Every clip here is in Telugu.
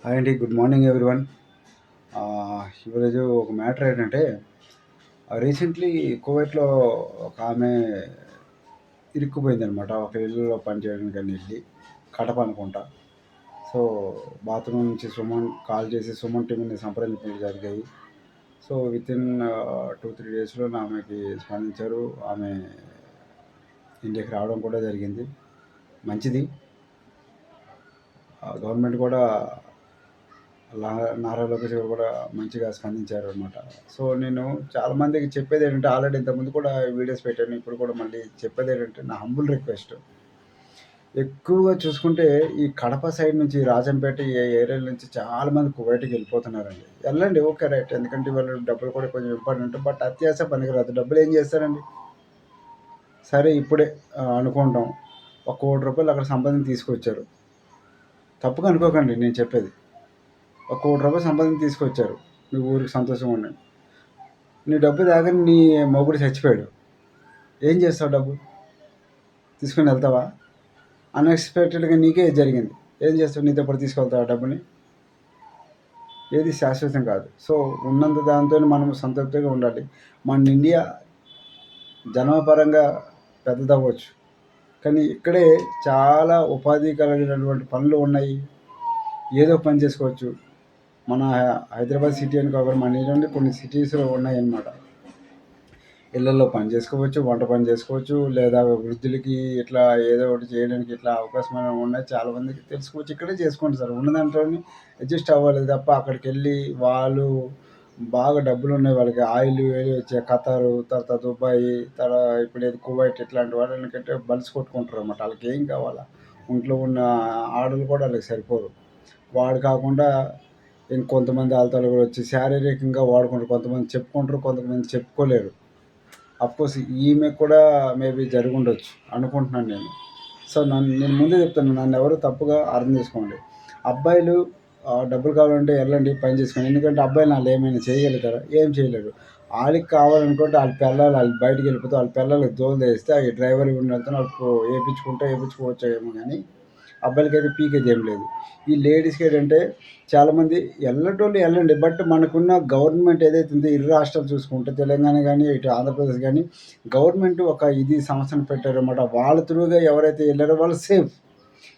హాయ్ అండి. Good morning everyone. ఈరోజు ఒక మ్యాటర్ ఏంటంటే రీసెంట్లీ కువైట్‌లో ఒక ఆమె ఇరుక్కుపోయిందనమాట. ఒక ఇల్లులో పనిచేయడానికని వెళ్ళి కడప అనుకుంటా. సో, బాత్రూమ్ నుంచి సుమన్ కాల్ చేసి సుమన్ టీమ్‌ని సంప్రదింపులు జరిగాయి. సో, వితిన్ 2, 3 డేస్‌లోనే ఆమెకి స్పందించారు. ఆమె ఇండియాకి రావడం కూడా జరిగింది. మంచిది. గవర్నమెంట్ కూడా నారా లోకేష్ గారు కూడా మంచిగా స్పందించారనమాట. సో, నేను చాలామందికి చెప్పేదేంటంటే ఆల్రెడీ ఇంతకుముందు కూడా వీడియోస్ పెట్టాను. ఇప్పుడు కూడా మళ్ళీ చెప్పేదేంటంటే నా హంబుల్ రిక్వెస్ట్. ఎక్కువగా చూసుకుంటే ఈ కడప సైడ్ నుంచి రాజంపేట ఈ ఏరియాల నుంచి చాలామంది కువైట్‌కి వెళ్ళిపోతున్నారండి. వెళ్ళండి ఓకే రైట్. ఎందుకంటే వాళ్ళు డబ్బులు కూడా కొంచెం ఇంపార్టెంట్. బట్ అత్యాస పనికిరాదు. డబ్బులు ఏం చేస్తారండి? సరే ఇప్పుడే అనుకుంటాం. ఒక రూ. 1,00,00,000 అక్కడ సంపాదించి తీసుకొచ్చారు. తప్పుగా అనుకోకండి నేను చెప్పేది. ఒక రూ. 1,00,00,000 సంపాదించి తీసుకొచ్చారు. మీ ఊరికి సంతోషంగా ఉండండి. నీ డబ్బు తాగని నీ మొగుడు చచ్చిపోయాడు. ఏం చేస్తావు డబ్బు? తీసుకొని వెళ్తావా? అన్‌ఎక్స్‌పెక్టెడ్‌గా నీకే ఇది జరిగింది. ఏం చేస్తావు? నీతో పాటు తీసుకెళ్తావా డబ్బుని? ఏది శాశ్వతం కాదు. సో, ఉన్నంత దాంతోనే మనం సంతృప్తిగా ఉండాలి. మన ఇండియా జనాభా పరంగా పెద్దదవ్వచ్చు. కానీ ఇక్కడే చాలా ఉపాధి కలిగినటువంటి పనులు ఉన్నాయి. ఏదో పని చేసుకోవచ్చు. మన హైదరాబాద్ సిటీ అని కాకుండా మన ఇండియాలోనే కొన్ని సిటీస్‌లో ఉన్నాయన్నమాట. ఇళ్లల్లో పని చేసుకోవచ్చు, వంట పని చేసుకోవచ్చు, లేదా వృద్ధులకి ఇట్లా ఏదో ఒకటి చేయడానికి ఇట్లా అవకాశమైనవి ఉన్నాయి. చాలామందికి తెలుసుకోవచ్చు. ఇక్కడే చేసుకోండి సార్. ఉన్న దాంట్లోనే అడ్జస్ట్ అవ్వాలి తప్ప అక్కడికెళ్ళి వాళ్ళు బాగా డబ్బులున్నాయి వాళ్ళకి ఆయిల్ వేలు వచ్చే ఖతారు, తర్వాత దుబాయి, ఇప్పుడేది కువైట్ ఇట్లాంటి వాటిలకంటే బలిసి కొట్టుకుంటారన్నమాట. ఆళ్ళకేం కావాలా? ఇంట్లో ఉన్న ఆడోళ్ళు కూడా ఆళ్ళకి సరిపోరు. వాడు కాకుండా ఇంకొంతమంది ఆళ్ళతో వచ్చి శారీరకంగా వాడుకుంటారు. కొంతమంది చెప్పుకుంటారు, కొంతమంది చెప్పుకోలేరు. అఫ్‌కోర్స్ ఈమె కూడా మేబీ జరిగుండొచ్చు అనుకుంటున్నాను నేను. సో, నేను ముందే చెప్తాను. నన్నెవరు తప్పుగా అర్థం చేసుకోకండి. అబ్బాయిలు డబ్బులు కావాలంటే ఎళ్ళండి పని చేసుకోండి. ఎందుకంటే అబ్బాయిలు ఆళ్ళేమైనా చేయగలుగుతారా? ఏం చేయలేరు. ఆళ్ళకి కావాలనుకుంటే ఆళ్ళ పెళ్ళాలు ఆళ్ళు బయటికెళ్ళిపోతే ఆళ్ళ పెళ్ళాలకు దోల తీస్తే ఆ డ్రైవర్ ఉన్నతను ఏపిచ్చుకోవచ్చేమో గానీ అబ్బాయిలకైతే పీకేదేం లేదు. ఈ లేడీస్‌కేంటంటే చాలామంది ఎళ్ళటోళ్ళు ఎళ్ళండి. బట్ మనకున్న గవర్నమెంట్ ఏదైతే ఉందో ఇరు రాష్ట్రాలు చూసుకుంటే తెలంగాణ గానీ, ఇటు ఆంధ్రప్రదేశ్ గానీ గవర్నమెంట్ ఒక సంస్థను పెట్టారన్నమాట. వాళ్ళ త్రూగా ఎవరైతే ఎళ్లారో వాళ్ళు సేఫ్.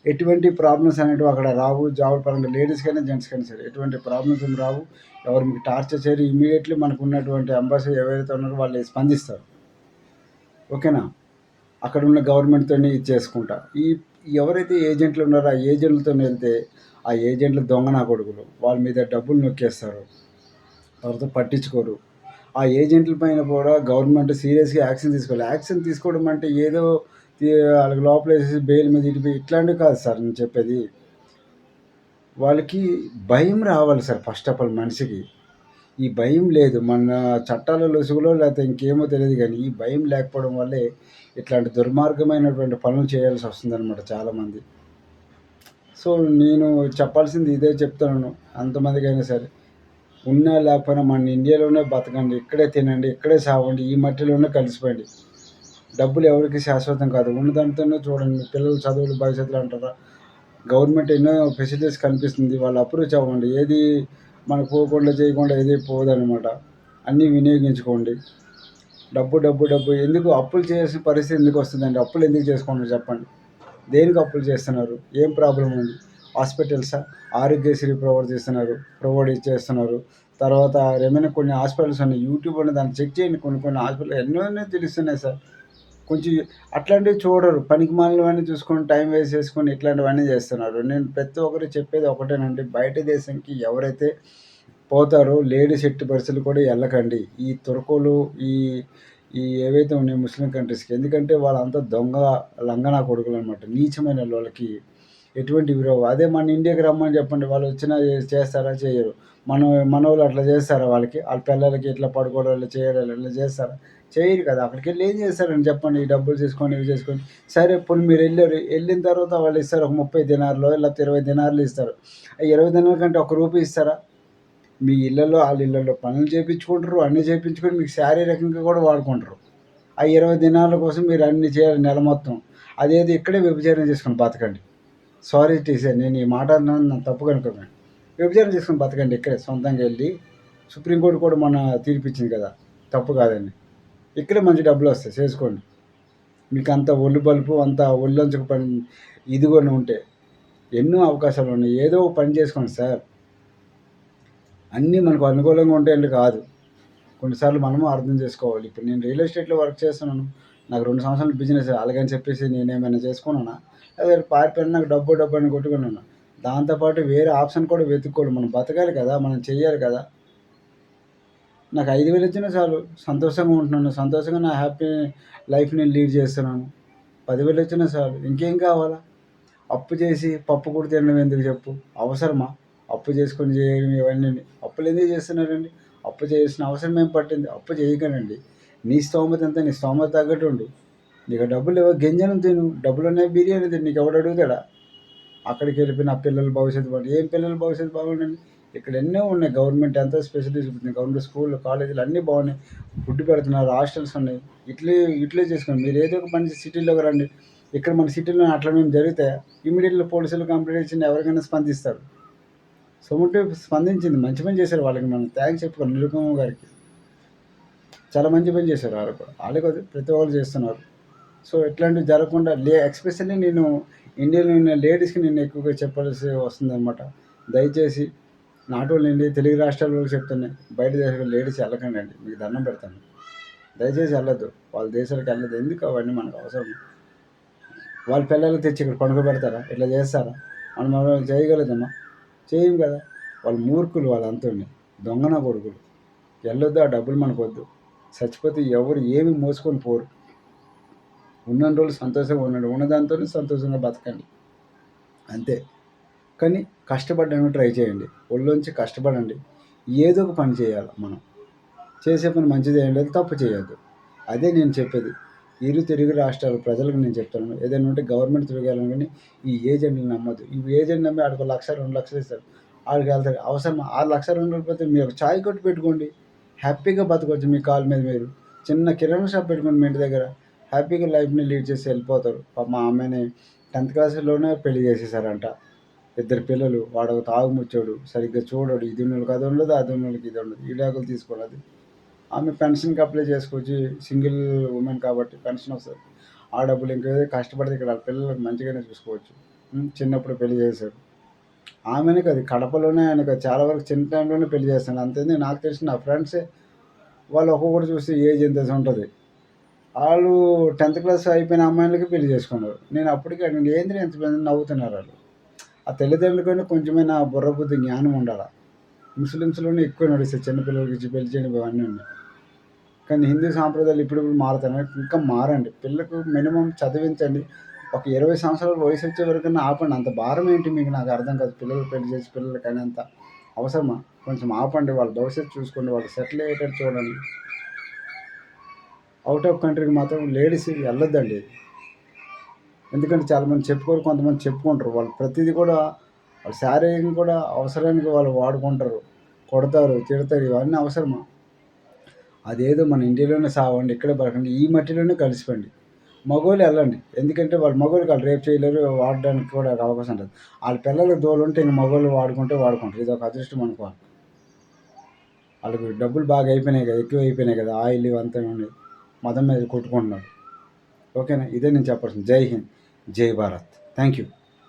ఎటువంటి ప్రాబ్లమ్స్ అనేటివి అక్కడ రావు. జాబుల పరంగా లేడీస్‌కైనా, జెంట్స్‌కైనా సరే. ఎటువంటి ప్రాబ్లమ్స్ ఏమి రావు. ఎవరు మీకు టార్చర్ చేయరు. ఇమ్మీడియేట్‌లీ మనకున్నటువంటి అంబాసిడర్ ఎవరైతే ఉన్నారో వాళ్ళు స్పందిస్తారు. ఓకేనా? అక్కడున్న గవర్నమెంట్‌తోని ఇది చేసుకుంటా. ఎవరైతే ఏజెంట్లు ఉన్నారో ఆ ఏజెంట్లతోని వెళ్తే, ఆ ఏజెంట్లు దొంగ నా కొడుకులు. వాళ్ళ మీద డబ్బులు నొక్కేస్తారు. తర్వాత పట్టించుకోరు. ఆ ఏజెంట్ల పైన కూడా గవర్నమెంట్ సీరియస్‌గా యాక్షన్ తీసుకోవాలి. యాక్షన్ తీసుకోవడం అంటే ఏదో తీ ఆళ్ళకి లోపలేసేసి బెయిల్ మీద ఇట్లాంటివి కాదు సార్ నేను చెప్పేది. వాళ్ళకి భయం రావాలి సార్ ఫస్ట్ ఆఫ్ ఆల్ మనిషికి. ఈ భయం లేదు. మన చట్టాల లొసుగులో లేతే ఇంకేమో తెలీదు గానీ, ఈ భయం లేకపోవడం వల్లే ఇట్లాంటి దుర్మార్గమైనటువంటి పనులు చేయాల్సొస్తుందనమాట చాలామంది. సో, నేను చెప్పాల్సింది ఇదే చెప్తున్నాను. అంతమందికైనా సరే. ఉన్నా లేకపోయినా మన ఇండియాలోనే బతకండి. ఇక్కడే తినండి. ఇక్కడే సావండి. ఈ మట్టిలోనే కలిసిపోండి. డబ్బులు ఎవరికీ శాశ్వతం కాదు. ఉన్నదాంతోనే చూడండి. మీ పిల్లల చదువులు భవిష్యత్తులో అంటారా? గవర్నమెంట్ ఎన్నో ఫెసిలిటీస్ కల్పిస్తుంది. వాళ్ళు అప్రోచ్ అవ్వండి. ఏది మనకు పోకుండా చేయకుండా ఏది పోదనమాట. అన్నీ వినియోగించుకోండి. డబ్బు, డబ్బు, డబ్బు ఎందుకు అప్పులు చేయాల్సిన పరిస్థితి ఎందుకొస్తుందండి? అప్పులు ఎందుకు చేసుకుంటున్నారు చెప్పండి? దేనికి అప్పులు చేస్తున్నారు? ఏం ప్రాబ్లమ్ ఉంది? హాస్పిటల్సా? ఆరోగ్యశ్రీ ప్రొవైడ్ చేస్తున్నారు. తర్వాత ఏమైనా కొన్ని హాస్పిటల్స్ ఉన్నాయి. యూట్యూబ్‌లో దాన్ని చెక్ చేయండి. కొన్ని కొన్ని హాస్పిటల్ ఎన్నో తెలుస్తున్నాయి సార్. కొంచెం అట్లాంటివి చూడరు. పనికిమాలినవన్నీ చూసుకొని టైం వేస్ట్ చేసుకొని ఇట్లాంటివన్నీ చేస్తున్నారు. నేను ప్రతి ఒక్కరికి చెప్పేది ఒకటేనండి. బయట దేశంకి ఎవరైతే పోతారో లేడీస్ ఎట్టి పరిస్థితుల్లో కూడా ఎళ్ళకండి. ఈ తుర్కోలు ఈ ఈ ఏవైతే ఉన్నాయో ముస్లిం కంట్రీస్‌కి. ఎందుకంటే వాళ్ళంతా దొంగ, లంగనా కొడుకులనమాట. నీచమైనోళ్ళకి ఎటువంటి విలువ అదే మన ఇండియాకి రమ్మని చెప్పండి. వాళ్ళొచ్చినా చేస్తారా? చేయరు. మనోళ్ళు అట్లా చేస్తారా వాళ్ళకి? ఆళ్ళ పిల్లలకి ఇట్లా పడుకోవడాలు, చేయడాలు ఇట్లా చేస్తారా? చేయరు కదా! అక్కడికెళ్ళి ఏం చేస్తారండి చెప్పండి? ఈ డబ్బులు తీసుకొని, ఇవి చేసుకొని. సరే పోనీ మీరెళ్లారు. ఎళ్ళిన తర్వాత వాళ్ళిస్తారు ఒక 30 దినార్లో లేకపోతే 20 దినార్లు ఇస్తారు. ఆ 20 దినార్ల కంటే ఒక్క రూపాయి ఇస్తారా? మీ ఇళ్ళలో ఆళ్ళ ఇళ్ళలో పనులు చేపించుకుంటారు. అన్నీ చేపించుకొని మీకు శారీరకంగా కూడా వాడుకుంటారు. ఆ 20 దినాల కోసం మీరు అన్ని చేయాలి నెల మొత్తం. అదేదో ఇక్కడే వ్యభిచారం చేసుకొని బతకండి. సారీ టు సే నేను ఈ మాట అన్నాను నన్ను తప్పుగా అనుకోకండి. వ్యభిచారం చేసుకొని బతకండి ఇక్కడే సొంతంగా వెళ్ళి. సుప్రీంకోర్టు కూడా మొన్న తీర్పిచ్చింది కదా, తప్పు కాదని. ఇక్కడే మంచి డబ్బులు వస్తాయి, చేసుకోండి. మీకు అంత ఒళ్ళు బలుపు, అంత ఒళ్ళొంచక పని ఇదిగోని ఉంటే ఎన్నో అవకాశాలు ఉన్నాయి. ఏదో ఒక పని చేసుకోండి సార్. అన్నీ మనకు అనుకూలంగా ఉంటాయండి కాదు. కొన్నిసార్లు మనము అర్థం చేసుకోవాలి. ఇప్పుడు నేను రియల్ ఎస్టేట్‌లో వర్క్ చేస్తున్నాను. నాకు 2 సంవత్సరాలు బిజినెస్. అలాగని చెప్పేసి నేనేమైనా చేసుకున్నానా? అదే పారిపోయిన నాకు డబ్బు డబ్బు అని కొట్టుకున్నాను. దాంతో పాటు వేరే ఆప్షన్ కూడా వెతుక్కోవాలి. మనం బతకాలి కదా! మనం చెయ్యాలి కదా! నాకు 5,000 వచ్చినా చాలు. సంతోషంగా ఉంటున్నాను. సంతోషంగా నా హ్యాపీ లైఫ్ నేను లీడ్ చేస్తున్నాను. 10,000 వచ్చినా చాలు. ఇంకేం కావాలా? అప్పు చేసి పప్పు కూడా తినడం ఎందుకు చెప్పు? అవసరమా? అప్పు చేసుకొని చేయడం ఇవన్నీని. అప్పులు ఎందుకు చేస్తున్నారండి? అప్పు చేయాల్సిన అవసరం ఏం పట్టింది? అప్పు చేయకనండి. నీ స్తోమత ఎంత? నీ స్తోమత తగ్గట్టు ఉండు. నీకు డబ్బులు లేవా? గింజనం తిను. డబ్బులున్నాయి బిర్యానీ తిను. నీకెవడు అడుగుతాడా? అక్కడికి వెళ్ళిపోయి నా పిల్లల భవిష్యత్తు బాగుంది. ఏం పిల్లల భవిష్యత్తు బాగుండండి? ఇక్కడ ఎన్నో ఉన్నాయి. గవర్నమెంట్ ఎంతో స్పెషలిస్ట్ చూపుతుంది. గవర్నమెంట్ స్కూళ్ళు, కాలేజీలు అన్నీ బాగున్నాయి. ఫుడ్ పెడుతున్నారు. హాస్టల్స్ ఉన్నాయి. యూటిలైజ్ చేసుకోండి. మీరు ఏదో ఒక పని సిటీలోకి రండి. ఇక్కడ మన సిటీలో అట్లనేమి జరిగితాయా? ఇమ్మీడియట్‌గా పోలీసులు కంప్లెయింట్ ఇచ్చిన ఎవరికైనా స్పందిస్తారు. సొమ్ముంటే స్పందించింది. మంచి పని చేశారు వాళ్ళకి. మనం థ్యాంక్స్ చెప్పుకోవాలి నిరుపమ గారికి. చాలా మంచి పని చేశారు వాళ్ళు కూడా. వాళ్ళే కాదు, ప్రతి ఒక్కళ్ళు చేస్తున్నారు. సో ఇట్లాంటివి జరగకుండా ఎస్పెషల్లీ నేను ఇండియాలో ఉన్న లేడీస్‌కి నేను ఎక్కువగా చెప్పాల్సి వస్తుందనమాట. దయచేసి నాట్ ఓన్లీ ఇండియా, తెలుగు రాష్ట్రాల వాళ్ళకి చెప్తున్నాను. బయట దేశాలకు లేడీస్ వెళ్ళకండండి. మీకు దండం పెడతాను. దయచేసి వెళ్ళొద్దు. వాళ్ళ దేశాలకు వెళ్ళొద్దు. ఎందుకు అవన్నీ మనకు అవసరం? వాళ్ళ పిల్లలకి తెచ్చి ఇక్కడ పడుకోబెడతారా? ఇట్లా చేస్తారా? మనం ఏమైనా చేయగలుగుతామా? చేయం కదా! వాళ్ళు మూర్ఖులు, వాళ్ళంతుని దొంగ నా కొడుకులు. వెళ్ళొద్దు. ఆ డబ్బులు మనకొద్దు. చచ్చిపోతే ఎవరు ఏమి మోసుకొని పోరు. ఉన్నన్ని రోజులు సంతోషంగా ఉండండి. ఉన్నదాంతోనే సంతోషంగా బతకండి. అంతే. కానీ కష్టపడడానికి ట్రై చేయండి. ఒళ్ళోంచి కష్టపడండి. ఏదో ఒక పని చేయాలి మనం. చేసే పని మంచిది చేయండి, తప్పు చేయొద్దు. అదే నేను చెప్పేది. తెలుగు రాష్ట్రాల ప్రజలకు నేను చెప్తున్నాను. ఏదైనా ఉంటే గవర్నమెంట్ తిరగాలని, కానీ ఈ ఏజెంట్‌ని నమ్మొద్దు. ఈ ఏజెంట్ నమ్మి ఆడికి 1,00,000, 2,00,000 ఇస్తారు. ఆడికి వెళ్తాడు. అవసరమా? 6,00,000, 2,00,000 పోతే మీరు ఒక చాయ్ కొట్టు పెట్టుకోండి. హ్యాపీగా బతకొచ్చు మీ కాళ్ళ మీద మీరు. చిన్న కిరాణా షాప్ పెట్టుకోండి మీ ఇంటి దగ్గర. హ్యాపీగా లైఫ్‌ని లీడ్ చేసి వెళ్ళిపోతారు. పాపం మా అమ్మాయిని 10th క్లాస్‌లోనే పెళ్లి చేసేసారంట. 2 పిల్లలు. వాడు ఒక తాగుముచ్చోడు. సరిగ్గా చూడడు. ఇది ఉన్నోళ్ళకి అది ఉండదు. అది ఉన్నోళ్ళకి ఇది ఉండదు. విడాకులు తీసుకోవాలి. ఆమె పెన్షన్‌కి అప్లై చేసుకోవచ్చు. సింగిల్ వుమెన్ కాబట్టి పెన్షన్ వస్తది. ఆ డబ్బులు ఇంకేదో కష్టపడితే ఇక్కడ ఆళ్ళ పిల్లలకి మంచిగానే చూసుకోవచ్చు. చిన్నప్పుడు పెళ్లి చేశారు. ఆమెనే కాదు, కడపలోనే ఆయనకు చాలా వరకు చిన్న టైంలోనే పెళ్లి చేస్తాను. అంతెందుకు నాకు తెలిసిన నా ఫ్రెండ్సే వాళ్ళు ఒక్కొక్కరు చూస్తే ఏజ్ ఇంతేసి ఉంటది. ఆళ్ళు 10th క్లాస్ అయిపోయిన అమ్మాయిలకి పెళ్లి చేసుకున్నారు. నేను అప్పటికే అడిగాను, ఏందిరా ఇంత మంది నవ్వుతున్నారు ఆళ్ళు. ఆ తల్లిదండ్రులకైనా కొంచెమైనా బుర్ర బుద్ధి జ్ఞానం ఉండాల. ముస్లిమ్స్‌లోనే ఎక్కువ నడుస్తాయి. చిన్న పిల్లలకి ఇచ్చి పెళ్లి చేయడం ఇవన్నీ ఉన్నాయి. కానీ హిందూ సాంప్రదాయాలు ఇప్పుడిప్పుడు మారుతున్నాయి. ఇంకా మారండి. పిల్లకు మినిమమ్ చదివించండి. ఒక 20 సంవత్సరాల వయసు వచ్చే వరకన్నా ఆపండి. అంత భారం ఏంటి మీకు? నాకు అర్థం కాదు. పిల్లలు పెళ్లి చేసి పిల్లలకి అనేంత అవసరమా? కొంచెం ఆపండి. వాళ్ళ భవిష్యత్తు చూసుకోండి. వాళ్ళు సెటిల్ అయ్యేటట్టు చూడండి. ఔట్ ఆఫ్ కంట్రీకి మాత్రం లేడీస్ వెళ్ళొద్దండి. ఎందుకంటే చాలామంది చెప్పుకోరు, కొంతమంది చెప్పుకుంటారు. వాళ్ళు ప్రతిదీ కూడా వాళ్ళ శారీరకంగా కూడా అవసరానికి వాళ్ళు వాడుకుంటారు. కొడతారు, తిడతారు. ఇవన్నీ అవసరమా? అదేదో మన ఇండియాలోనే సావండి. ఇక్కడే బతకండి. ఈ మట్టిలోనే కలిసిపోండి. మగోళ్ళు వెళ్ళండి. ఎందుకంటే వాళ్ళు మగోళ్ళకి ఆళ్ళు రేప్ చేయలేరు. వాడడానికి కూడా అవకాశం ఉండదు. ఆళ్ళ పిల్లలకి దోలుంటే ఇంక మగోళ్ళు వాడుకుంటే వాడుకుంటారు. ఇదొక అదృష్టం అనుకోవాలి. ఆళ్ళకి డబ్బులు బాగా అయిపోయినాయి కదా! ఎక్కువ అయిపోయినాయి కదా! ఆయిల్ ఇవంతా ఉన్నాయి. మతం మీద కొట్టుకుంటున్నారు. ఓకేనా? ఇదే నేను చెప్పాల్సింది. జై హింద్. జై భారత్. Thank you.